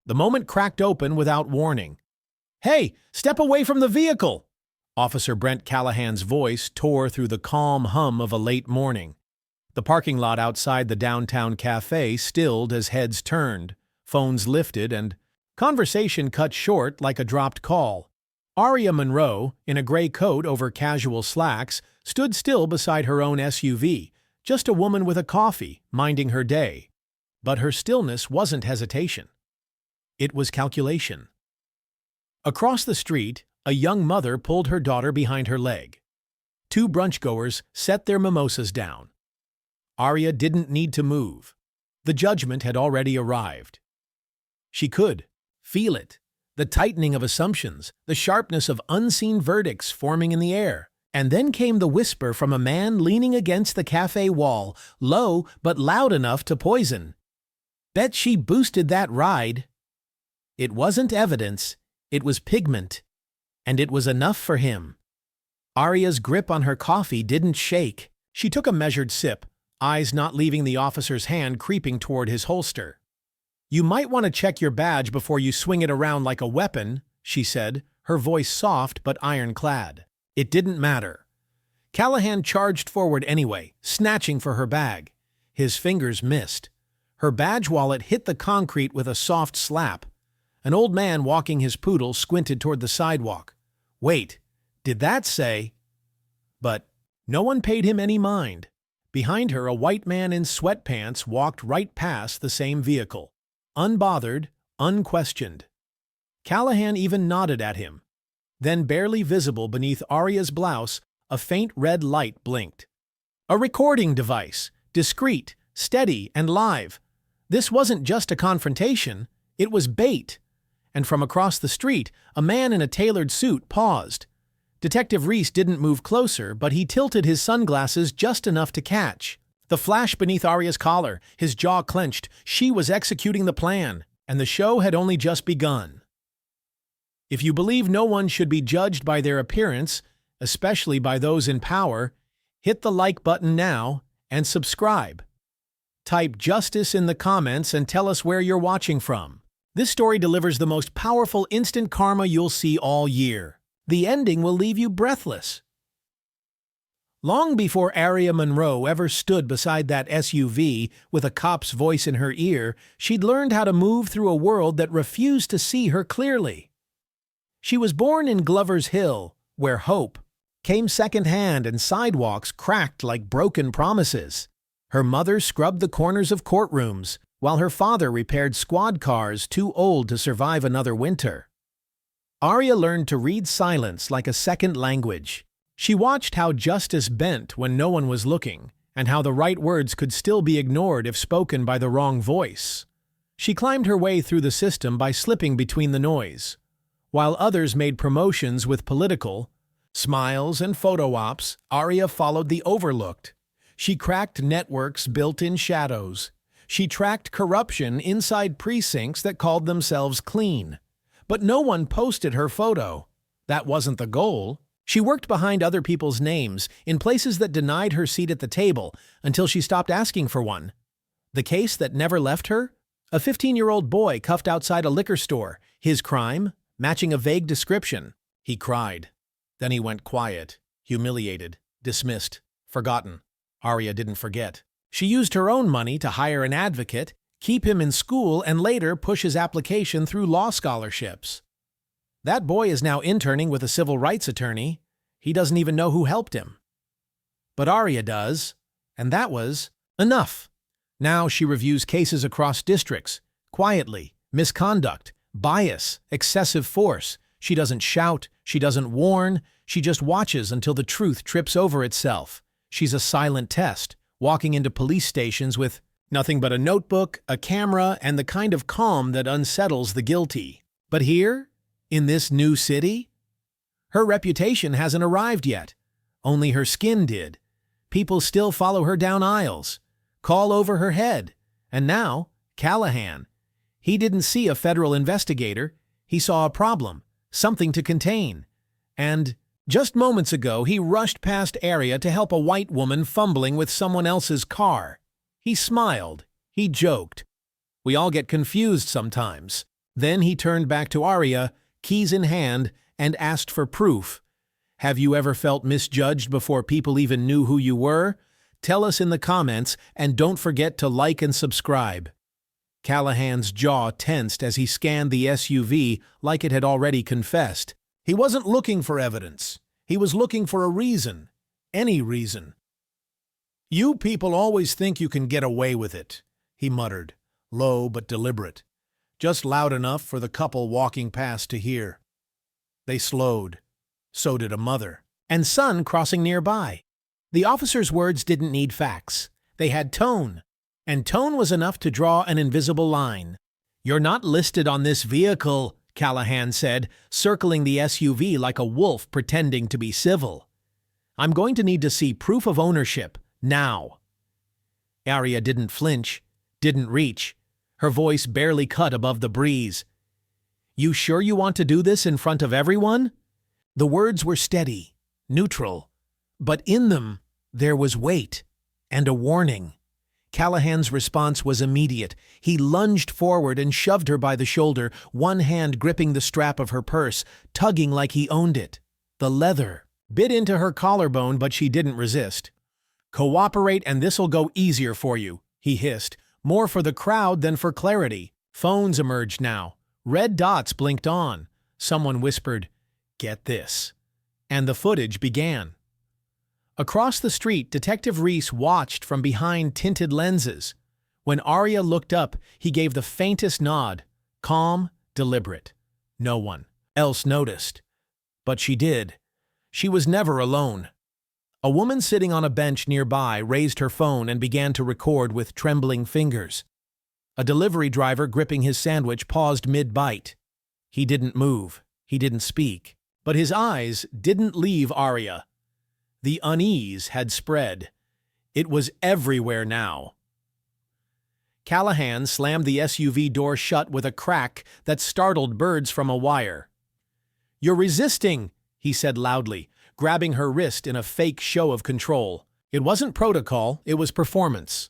The moment cracked open without warning. "Hey, step away from the vehicle!" Officer Brent Callahan's voice tore through the calm hum of a late morning. The parking lot outside the downtown cafe stilled as heads turned, phones lifted, and conversation cut short like a dropped call. Aria Monroe, in a gray coat over casual slacks, stood still beside her own SUV, just a woman with a coffee, minding her day. But her stillness wasn't hesitation. It was calculation. Across the street, a young mother pulled her daughter behind her leg. Two brunchgoers set their mimosas down. Aria didn't need to move. The judgment had already arrived. She could feel it, the tightening of assumptions, the sharpness of unseen verdicts forming in the air. And then came the whisper from a man leaning against the cafe wall, low but loud enough to poison. "Bet she boosted that ride." It wasn't evidence, it was pigment. And it was enough for him. Aria's grip on her coffee didn't shake. She took a measured sip, eyes not leaving the officer's hand creeping toward his holster. "You might want to check your badge before you swing it around like a weapon," she said, her voice soft but ironclad. It didn't matter. Callahan charged forward anyway, snatching for her bag. His fingers missed. Her badge wallet hit the concrete with a soft slap. An old man walking his poodle squinted toward the sidewalk. Wait, did that say? But no one paid him any mind. Behind her, a white man in sweatpants walked right past the same vehicle. Unbothered, unquestioned. Callahan even nodded at him. Then, barely visible beneath Aria's blouse, a faint red light blinked. A recording device, discreet, steady, and live. This wasn't just a confrontation, it was bait. And from across the street, a man in a tailored suit paused. Detective Reese didn't move closer, but he tilted his sunglasses just enough to catch. The flash beneath Aria's collar, his jaw clenched. She was executing the plan, and the show had only just begun. If you believe no one should be judged by their appearance, especially by those in power, hit the like button now and subscribe. Type justice in the comments and tell us where you're watching from. This story delivers the most powerful instant karma you'll see all year. The ending will leave you breathless. Long before Aria Monroe ever stood beside that SUV with a cop's voice in her ear, she'd learned how to move through a world that refused to see her clearly. She was born in Glover's Hill, where hope came secondhand and sidewalks cracked like broken promises. Her mother scrubbed the corners of courtrooms, while her father repaired squad cars too old to survive another winter. Aria learned to read silence like a second language. She watched how justice bent when no one was looking, and how the right words could still be ignored if spoken by the wrong voice. She climbed her way through the system by slipping between the noise. While others made promotions with political smiles and photo ops, Aria followed the overlooked. She cracked networks built in shadows. She tracked corruption inside precincts that called themselves clean. But no one posted her photo. That wasn't the goal. She worked behind other people's names, in places that denied her seat at the table, until she stopped asking for one. The case that never left her? A 15-year-old boy cuffed outside a liquor store. His crime? Matching a vague description. He cried. Then he went quiet, humiliated, dismissed, forgotten. Aria didn't forget. She used her own money to hire an advocate, keep him in school, and later push his application through law scholarships. That boy is now interning with a civil rights attorney. He doesn't even know who helped him. But Aria does, and that was enough. Now she reviews cases across districts, quietly, misconduct, bias, excessive force. She doesn't shout, she doesn't warn, she just watches until the truth trips over itself. She's a silent test, walking into police stations with nothing but a notebook, a camera, and the kind of calm that unsettles the guilty. But here, in this new city, her reputation hasn't arrived yet. Only her skin did. People still follow her down aisles, call over her head. And now, Callahan. He didn't see a federal investigator. He saw a problem, something to contain. And just moments ago, he rushed past Aria to help a white woman fumbling with someone else's car. He smiled. He joked. We all get confused sometimes. Then he turned back to Arya, keys in hand, and asked for proof. Have you ever felt misjudged before people even knew who you were? Tell us in the comments, and don't forget to like and subscribe. Callahan's jaw tensed as he scanned the SUV like it had already confessed. He wasn't looking for evidence. He was looking for a reason. Any reason. You people always think you can get away with it, he muttered, low but deliberate, just loud enough for the couple walking past to hear. They slowed. So did a mother and son crossing nearby. The officer's words didn't need facts. They had tone, and tone was enough to draw an invisible line. You're not listed on this vehicle, Callahan said, circling the SUV like a wolf pretending to be civil. I'm going to need to see proof of ownership, now. Arya didn't flinch, didn't reach. Her voice barely cut above the breeze. You sure you want to do this in front of everyone? The words were steady, neutral, but in them there was weight and a warning. Callahan's response was immediate. He lunged forward and shoved her by the shoulder, one hand gripping the strap of her purse, tugging like he owned it. The leather bit into her collarbone, but she didn't resist. Cooperate and this'll go easier for you, he hissed, more for the crowd than for clarity. Phones emerged now. Red dots blinked on. Someone whispered, "Get this." And the footage began. Across the street, Detective Reese watched from behind tinted lenses. When Arya looked up, he gave the faintest nod, calm, deliberate. No one else noticed. But she did. She was never alone. A woman sitting on a bench nearby raised her phone and began to record with trembling fingers. A delivery driver gripping his sandwich paused mid-bite. He didn't move. He didn't speak. But his eyes didn't leave Arya. The unease had spread. It was everywhere now. Callahan slammed the SUV door shut with a crack that startled birds from a wire. "You're resisting," he said loudly, grabbing her wrist in a fake show of control. It wasn't protocol, it was performance.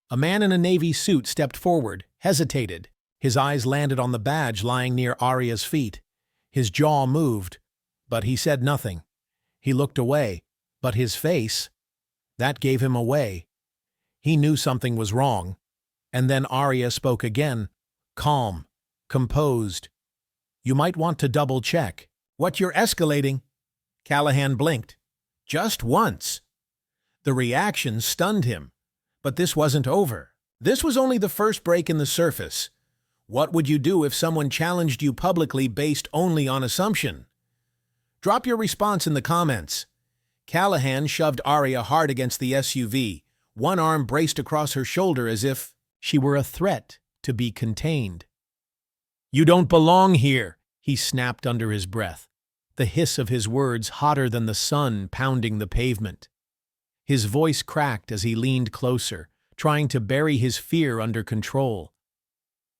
A man in a navy suit stepped forward, hesitated. His eyes landed on the badge lying near Arya's feet. His jaw moved, but he said nothing. He looked away, but his face, that gave him away. He knew something was wrong. And then Arya spoke again, calm, composed. "You might want to double-check. What you're escalating?" Callahan blinked. Just once. The reaction stunned him. But this wasn't over. This was only the first break in the surface. What would you do if someone challenged you publicly based only on assumption? Drop your response in the comments. Callahan shoved Arya hard against the SUV, one arm braced across her shoulder as if she were a threat to be contained. "You don't belong here," he snapped under his breath, the hiss of his words hotter than the sun pounding the pavement. His voice cracked as he leaned closer, trying to bury his fear under control.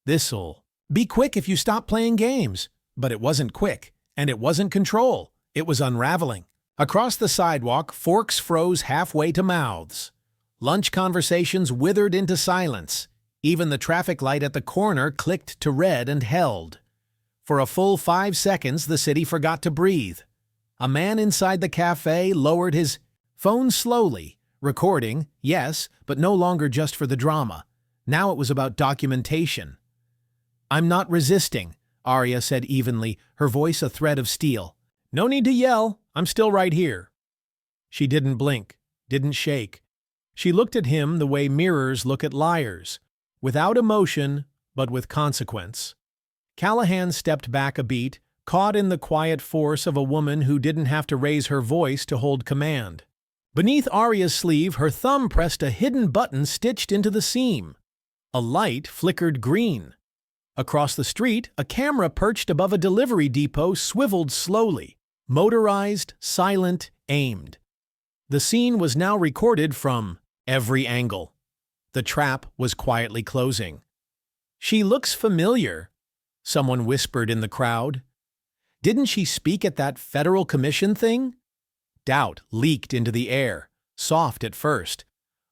"This'll be quick if you stop playing games." But it wasn't quick, and it wasn't control. It was unraveling. Across the sidewalk, forks froze halfway to mouths. Lunch conversations withered into silence. Even the traffic light at the corner clicked to red and held. For a full 5 seconds, the city forgot to breathe. A man inside the cafe lowered his phone slowly, recording, yes, but no longer just for the drama. Now it was about documentation. "I'm not resisting," Arya said evenly, her voice a thread of steel. "No need to yell. I'm still right here." She didn't blink, didn't shake. She looked at him the way mirrors look at liars, without emotion, but with consequence. Callahan stepped back a beat, caught in the quiet force of a woman who didn't have to raise her voice to hold command. Beneath Arya's sleeve, her thumb pressed a hidden button stitched into the seam. A light flickered green. Across the street, a camera perched above a delivery depot swiveled slowly. Motorized, silent, aimed. The scene was now recorded from every angle. The trap was quietly closing. "She looks familiar," someone whispered in the crowd. "Didn't she speak at that federal commission thing?" Doubt leaked into the air, soft at first,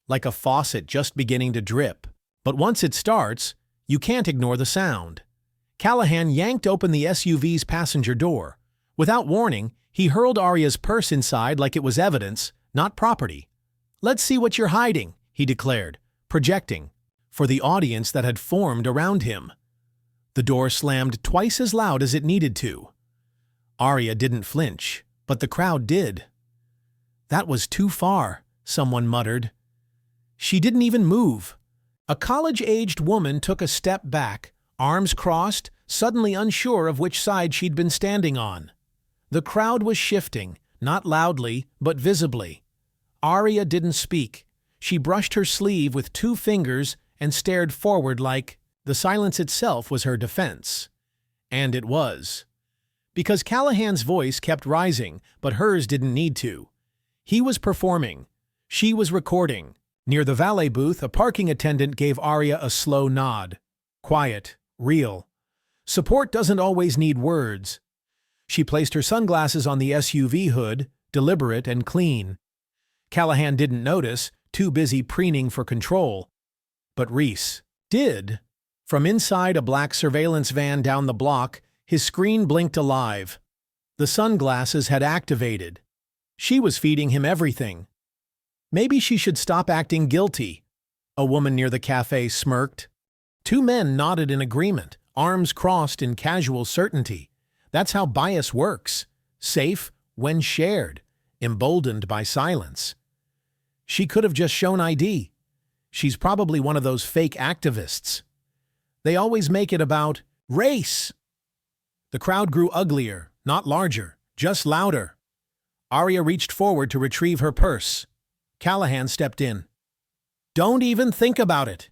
like a faucet just beginning to drip. But once it starts, you can't ignore the sound. Callahan yanked open the SUV's passenger door. Without warning, he hurled Arya's purse inside like it was evidence, not property. "Let's see what you're hiding," he declared, projecting, for the audience that had formed around him. The door slammed twice as loud as it needed to. Arya didn't flinch, but the crowd did. "That was too far," someone muttered. She didn't even move. A college-aged woman took a step back, arms crossed, suddenly unsure of which side she'd been standing on. The crowd was shifting, not loudly, but visibly. Arya didn't speak. She brushed her sleeve with 2 fingers and stared forward like the silence itself was her defense. And it was. Because Callahan's voice kept rising, but hers didn't need to. He was performing. She was recording. Near the valet booth, a parking attendant gave Arya a slow nod. Quiet, real. Support doesn't always need words. She placed her sunglasses on the SUV hood, deliberate and clean. Callahan didn't notice, too busy preening for control. But Reese did. From inside a black surveillance van down the block, his screen blinked alive. The sunglasses had activated. She was feeding him everything. Maybe she should stop acting guilty. A woman near the cafe smirked. 2 men nodded in agreement, arms crossed in casual certainty. That's how bias works. Safe when shared, emboldened by silence. She could have just shown ID. She's probably one of those fake activists. They always make it about race. The crowd grew uglier, not larger, just louder. Arya reached forward to retrieve her purse. Callahan stepped in. "Don't even think about it."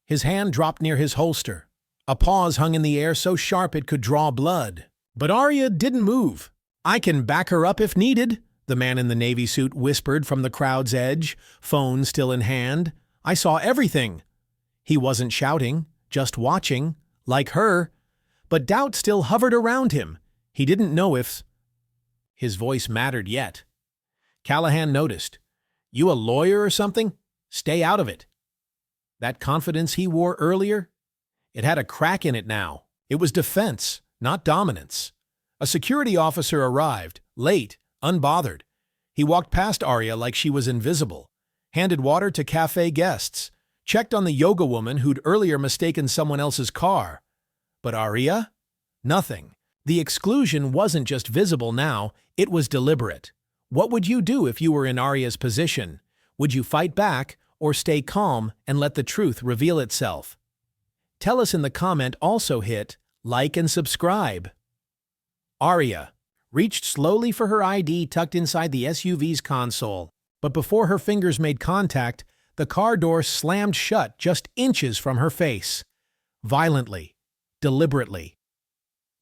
His hand dropped near his holster. A pause hung in the air so sharp it could draw blood. But Arya didn't move. "I can back her up if needed," the man in the navy suit whispered from the crowd's edge, phone still in hand. "I saw everything." He wasn't shouting, just watching, like her. But doubt still hovered around him. He didn't know if his voice mattered yet. Callahan noticed. "You a lawyer or something? Stay out of it." That confidence he wore earlier? It had a crack in it now. It was defense, not dominance. A security officer arrived, late, unbothered. He walked past Arya like she was invisible, handed water to cafe guests, checked on the yoga woman who'd earlier mistaken someone else's car. But Arya? Nothing. The exclusion wasn't just visible now, it was deliberate. What would you do if you were in Arya's position? Would you fight back or stay calm and let the truth reveal itself? Tell us in the comment. Also hit like and subscribe. Arya reached slowly for her ID tucked inside the SUV's console, but before her fingers made contact, the car door slammed shut just inches from her face. Violently, deliberately.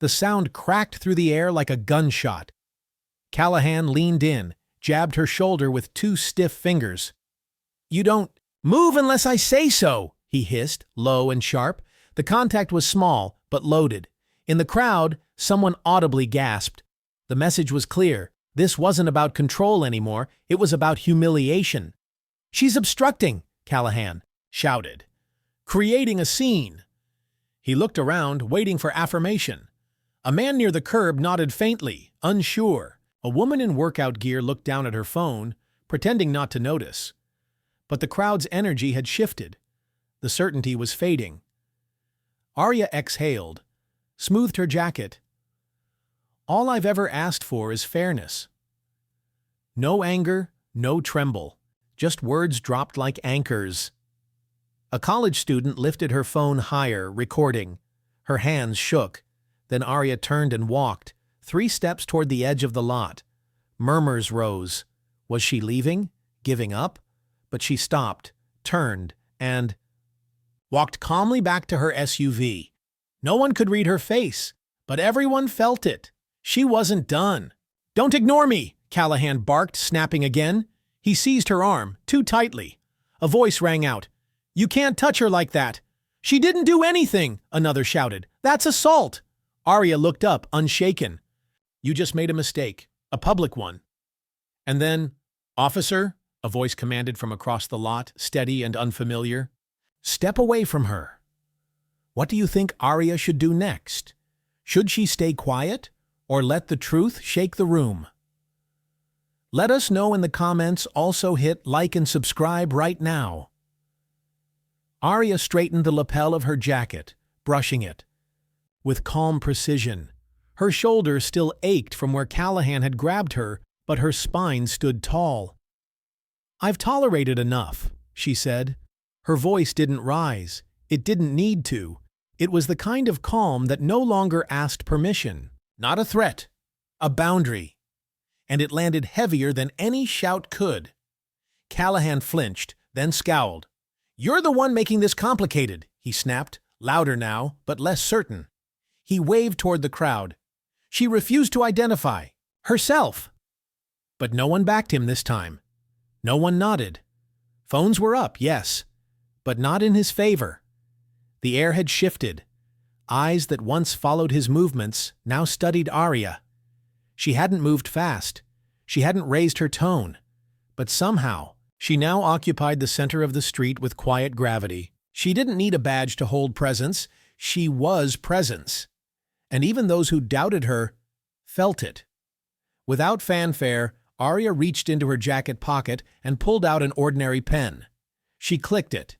The sound cracked through the air like a gunshot. Callahan leaned in, jabbed her shoulder with 2 stiff fingers. "You don't move unless I say so," he hissed, low and sharp. The contact was small, but loaded. In the crowd, someone audibly gasped. The message was clear. This wasn't about control anymore, it was about humiliation. "She's obstructing," Callahan shouted, creating a scene. He looked around, waiting for affirmation. A man near the curb nodded faintly, unsure. A woman in workout gear looked down at her phone, pretending not to notice. But the crowd's energy had shifted. The certainty was fading. Arya exhaled, smoothed her jacket. "All I've ever asked for is fairness." No anger, no tremble, just words dropped like anchors. A college student lifted her phone higher, recording. Her hands shook. Then Arya turned and walked, 3 steps toward the edge of the lot. Murmurs rose. Was she leaving? Giving up? But she stopped, turned, and walked calmly back to her SUV. No one could read her face, but everyone felt it. She wasn't done. "Don't ignore me," Callahan barked, snapping again. He seized her arm, too tightly. A voice rang out. "You can't touch her like that." "She didn't do anything," another shouted. "That's assault." Arya looked up, unshaken. "You just made a mistake, a public one." And then, "Officer," a voice commanded from across the lot, steady and unfamiliar. "Step away from her." What do you think Arya should do next? Should she stay quiet or let the truth shake the room? Let us know in the comments. Also hit like and subscribe right now. Arya straightened the lapel of her jacket, brushing it with calm precision. Her shoulder still ached from where Callahan had grabbed her, but her spine stood tall. "I've tolerated enough," she said. Her voice didn't rise. It didn't need to. It was the kind of calm that no longer asked permission. Not a threat, a boundary. And it landed heavier than any shout could. Callahan flinched, then scowled. "You're the one making this complicated," he snapped, louder now, but less certain. He waved toward the crowd. She refused to identify herself. But no one backed him this time. No one nodded. Phones were up, yes, but not in his favor. The air had shifted. Eyes that once followed his movements now studied Arya. She hadn't moved fast. She hadn't raised her tone. But somehow, she now occupied the center of the street with quiet gravity. She didn't need a badge to hold presence. She was presence. And even those who doubted her felt it. Without fanfare, Arya reached into her jacket pocket and pulled out an ordinary pen. She clicked it.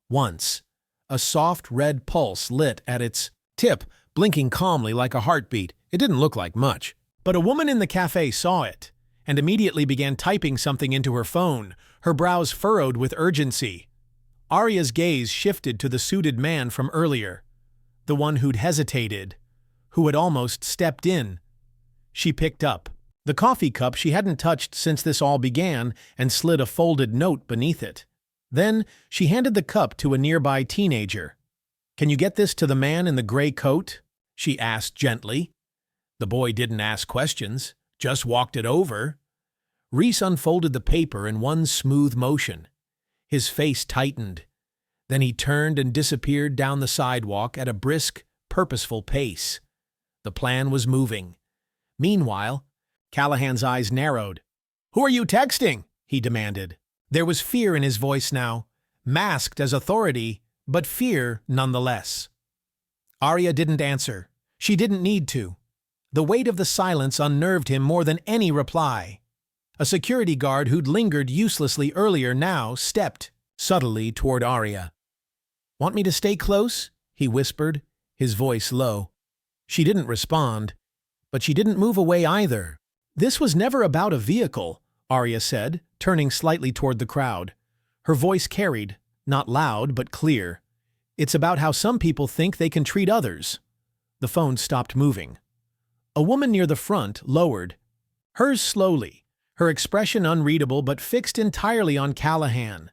Once. A soft red pulse lit at its tip, blinking calmly like a heartbeat. It didn't look like much. But a woman in the cafe saw it and immediately began typing something into her phone, her brows furrowed with urgency. Arya's gaze shifted to the suited man from earlier, the one who'd hesitated, who had almost stepped in. She picked up the coffee cup she hadn't touched since this all began and slid a folded note beneath it. Then she handed the cup to a nearby teenager. "Can you get this to the man in the gray coat?" she asked gently. The boy didn't ask questions, just walked it over. Reese unfolded the paper in one smooth motion. His face tightened. Then he turned and disappeared down the sidewalk at a brisk, purposeful pace. The plan was moving. Meanwhile, Callahan's eyes narrowed. "Who are you texting?" he demanded. There was fear in his voice now, masked as authority, but fear nonetheless. Arya didn't answer. She didn't need to. The weight of the silence unnerved him more than any reply. A security guard who'd lingered uselessly earlier now stepped subtly toward Arya. "Want me to stay close?" he whispered, his voice low. She didn't respond, but she didn't move away either. "This was never about a vehicle," Arya said, turning slightly toward the crowd. Her voice carried, not loud but clear. "It's about how some people think they can treat others." The phone stopped moving. A woman near the front lowered, hers slowly, her expression unreadable but fixed entirely on Callahan.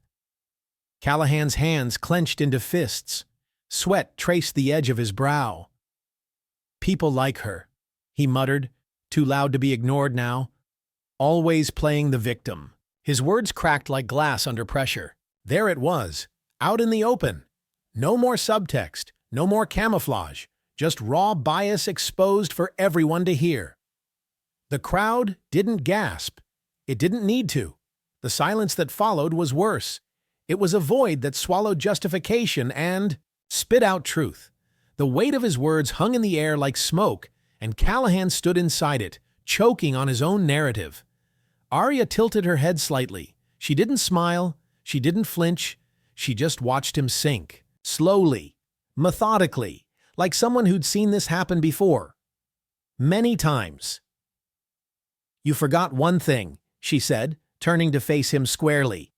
Callahan's hands clenched into fists. Sweat traced the edge of his brow. "People like her," he muttered, too loud to be ignored now. "Always playing the victim." His words cracked like glass under pressure. There it was, out in the open. No more subtext, no more camouflage, just raw bias exposed for everyone to hear. The crowd didn't gasp. It didn't need to. The silence that followed was worse. It was a void that swallowed justification and spit out truth. The weight of his words hung in the air like smoke, and Callahan stood inside it, choking on his own narrative. Arya tilted her head slightly. She didn't smile. She didn't flinch. She just watched him sink, slowly, methodically, like someone who'd seen this happen before. Many times. "You forgot one thing," she said, turning to face him squarely.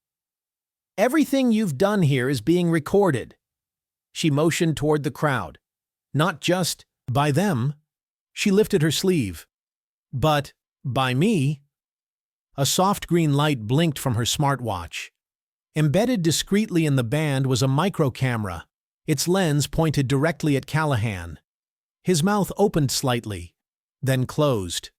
"Everything you've done here is being recorded." She motioned toward the crowd. "Not just by them." She lifted her sleeve. "But by me." A soft green light blinked from her smartwatch. Embedded discreetly in the band was a micro camera. Its lens pointed directly at Callahan. His mouth opened slightly, then closed.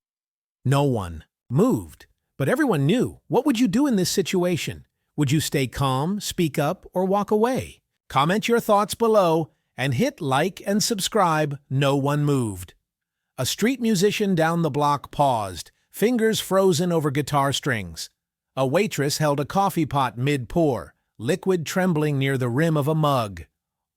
No one moved, but everyone knew. What would you do in this situation? Would you stay calm, speak up, or walk away? Comment your thoughts below and hit like and subscribe. No one moved. A street musician down the block paused, fingers frozen over guitar strings. A waitress held a coffee pot mid-pour, liquid trembling near the rim of a mug.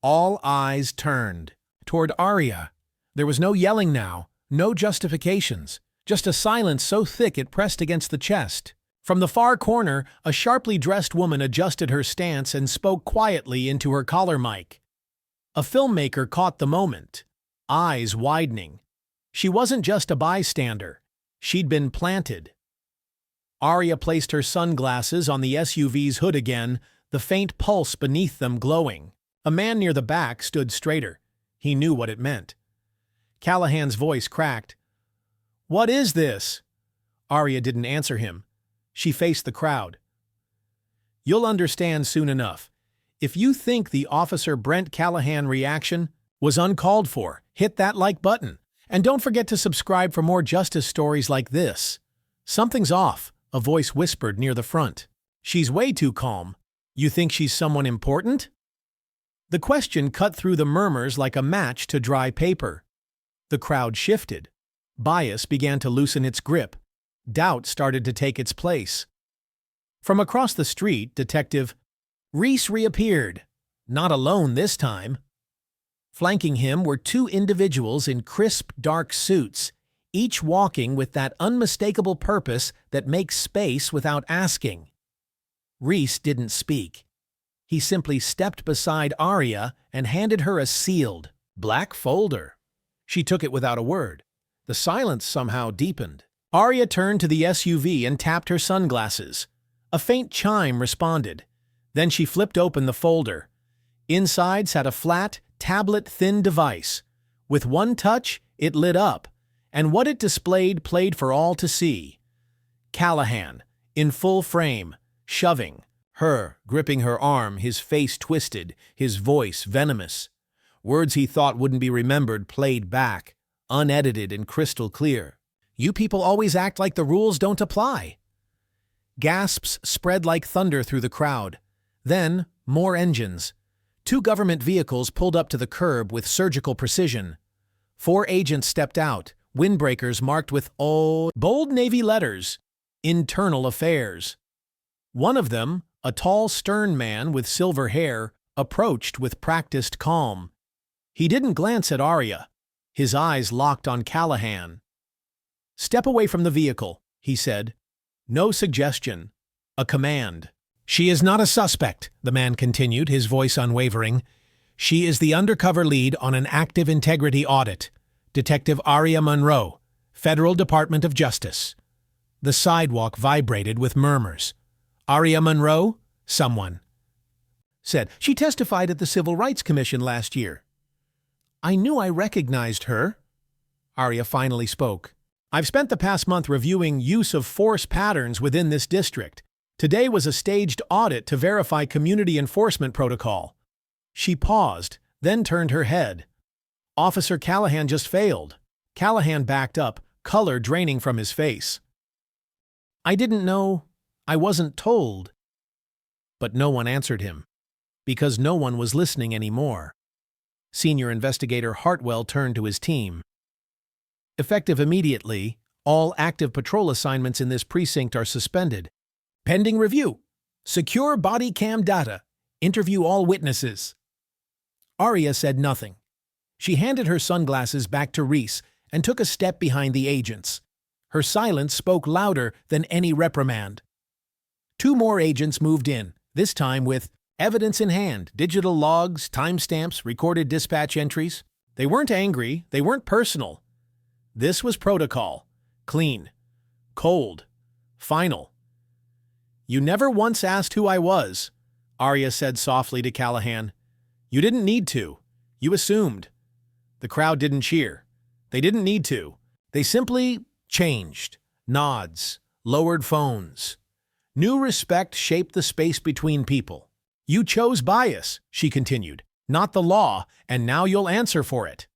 All eyes turned toward Arya. There was no yelling now, no justifications, just a silence so thick it pressed against the chest. From the far corner, a sharply dressed woman adjusted her stance and spoke quietly into her collar mic. A filmmaker caught the moment, eyes widening. She wasn't just a bystander. She'd been planted. Arya placed her sunglasses on the SUV's hood again, the faint pulse beneath them glowing. A man near the back stood straighter. He knew what it meant. Callahan's voice cracked. "What is this?" Arya didn't answer him. She faced the crowd. "You'll understand soon enough. If you think the Officer Brent Callahan reaction was uncalled for, hit that like button. And don't forget to subscribe for more justice stories like this." "Something's off," a voice whispered near the front. "She's way too calm. You think she's someone important?" The question cut through the murmurs like a match to dry paper. The crowd shifted. Bias began to loosen its grip. Doubt started to take its place. From across the street, Detective Reese reappeared, not alone this time. Flanking him were two individuals in crisp, dark suits, each walking with that unmistakable purpose that makes space without asking. Reese didn't speak. He simply stepped beside Arya and handed her a sealed, black folder. She took it without a word. The silence somehow deepened. Arya turned to the SUV and tapped her sunglasses. A faint chime responded. Then she flipped open the folder. Inside sat a flat, tablet-thin device. With one touch, it lit up, and what it displayed played for all to see. Callahan, in full frame, shoving. Her, gripping her arm, his face twisted, his voice venomous. Words he thought wouldn't be remembered played back, unedited and crystal clear. "You people always act like the rules don't apply." Gasps spread like thunder through the crowd. Then, more engines. 2 government vehicles pulled up to the curb with surgical precision. 4 agents stepped out, windbreakers marked with bold Navy letters, "Internal Affairs." One of them, a tall, stern man with silver hair, approached with practiced calm. He didn't glance at Arya. His eyes locked on Callahan. "Step away from the vehicle," he said. No suggestion, a command. "She is not a suspect," the man continued, his voice unwavering. "She is the undercover lead on an active integrity audit. Detective Arya Monroe, Federal Department of Justice." The sidewalk vibrated with murmurs. "Arya Monroe?" someone said. "She testified at the Civil Rights Commission last year." "I knew I recognized her." Arya finally spoke. "I've spent the past month reviewing use of force patterns within this district. Today was a staged audit to verify community enforcement protocol." She paused, then turned her head. "Officer Callahan just failed." Callahan backed up, color draining from his face. "I didn't know. I wasn't told." But no one answered him, because no one was listening anymore. Senior Investigator Hartwell turned to his team. "Effective immediately, all active patrol assignments in this precinct are suspended. Pending review. Secure body cam data. Interview all witnesses." Arya said nothing. She handed her sunglasses back to Reese and took a step behind the agents. Her silence spoke louder than any reprimand. 2 more agents moved in, this time with evidence in hand, digital logs, timestamps, recorded dispatch entries. They weren't angry, they weren't personal. This was protocol. Clean. Cold. Final. "You never once asked who I was," Arya said softly to Callahan. "You didn't need to. You assumed." The crowd didn't cheer. They didn't need to. They simply changed. Nods. Lowered phones. New respect shaped the space between people. "You chose bias," she continued, "not the law, and now you'll answer for it."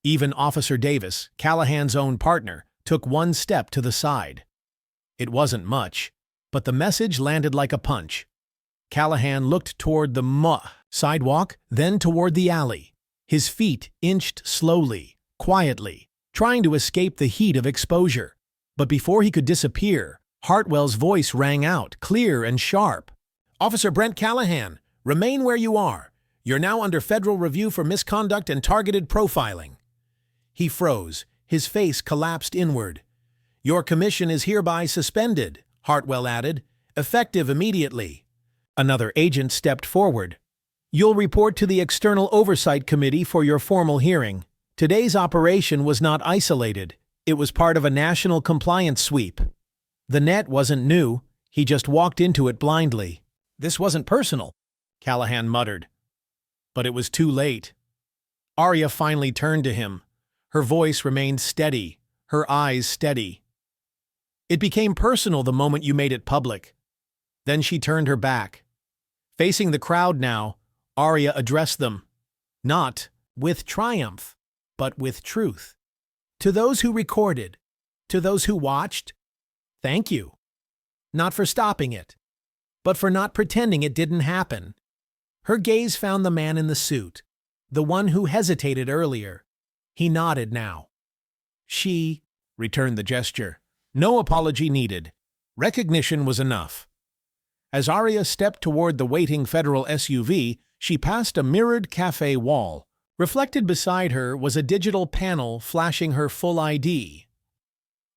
Even Officer Davis, Callahan's own partner, took one step to the side. It wasn't much, but the message landed like a punch. Callahan looked toward the sidewalk, then toward the alley. His feet inched slowly, quietly, trying to escape the heat of exposure. But before he could disappear, Hartwell's voice rang out, clear and sharp. "Officer Brent Callahan, remain where you are. You're now under federal review for misconduct and targeted profiling. He froze. His face collapsed inward. Your commission is hereby suspended, Hartwell added, effective immediately. Another agent stepped forward. You'll report to the External Oversight Committee for your formal hearing. Today's operation was not isolated. It was part of a national compliance sweep. The net wasn't new. He just walked into it blindly. This wasn't personal, Callahan muttered. But it was too late. Arya finally turned to him. Her voice remained steady, her eyes steady. It became personal the moment you made it public. Then she turned her back. Facing the crowd now, Arya addressed them, not with triumph, but with truth. To those who recorded, to those who watched, thank you. Not for stopping it, but for not pretending it didn't happen. Her gaze found the man in the suit, the one who hesitated earlier. He nodded now. She returned the gesture. No apology needed. Recognition was enough. As Arya stepped toward the waiting federal SUV, she passed a mirrored cafe wall. Reflected beside her was a digital panel flashing her full ID.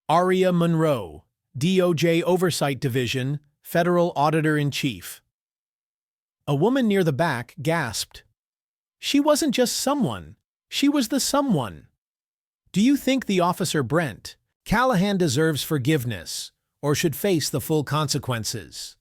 Arya Monroe, DOJ Oversight Division, Federal Auditor-in-Chief. A woman near the back gasped. She wasn't just someone. She was the someone. Do you think the officer Brent Callahan deserves forgiveness or should face the full consequences?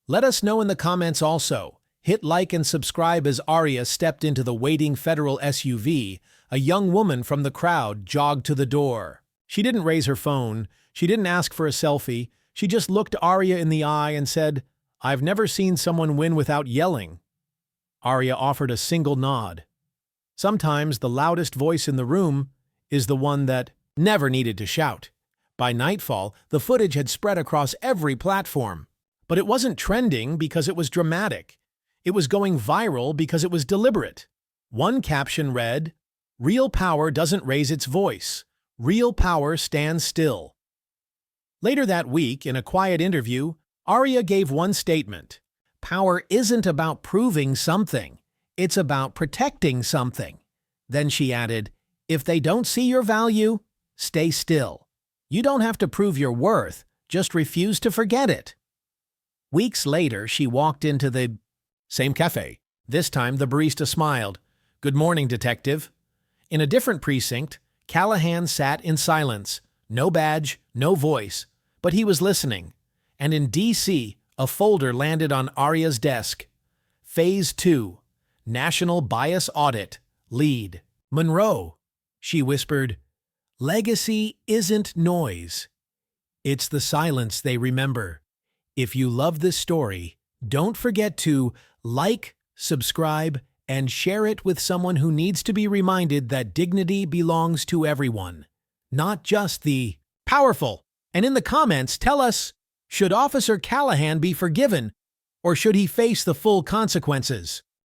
Let us know in the comments also. Hit like and subscribe as Arya stepped into the waiting federal SUV. A young woman from the crowd jogged to the door. She didn't raise her phone. She didn't ask for a selfie. She just looked Arya in the eye and said, "I've never seen someone win without yelling." Arya offered a single nod. Sometimes the loudest voice in the room is the one that never needed to shout. By nightfall, the footage had spread across every platform. But it wasn't trending because it was dramatic. It was going viral because it was deliberate. One caption read, "Real power doesn't raise its voice. Real power stands still." Later that week, in a quiet interview, Arya gave one statement. Power isn't about proving something. It's about protecting something. Then she added, if they don't see your value, stay still. You don't have to prove your worth, just refuse to forget it. Weeks later, she walked into the same cafe. This time, the barista smiled. "Good morning, detective." In a different precinct, Callahan sat in silence. No badge, no voice. But he was listening. And in D.C., a folder landed on Arya's desk. Phase 2. National Bias Audit. Lead. "Monroe," she whispered. "Legacy isn't noise. It's the silence they remember. If you love this story, don't forget to like, subscribe, and share it with someone who needs to be reminded that dignity belongs to everyone, not just the powerful." And in the comments, tell us, should Officer Callahan be forgiven, or should he face the full consequences?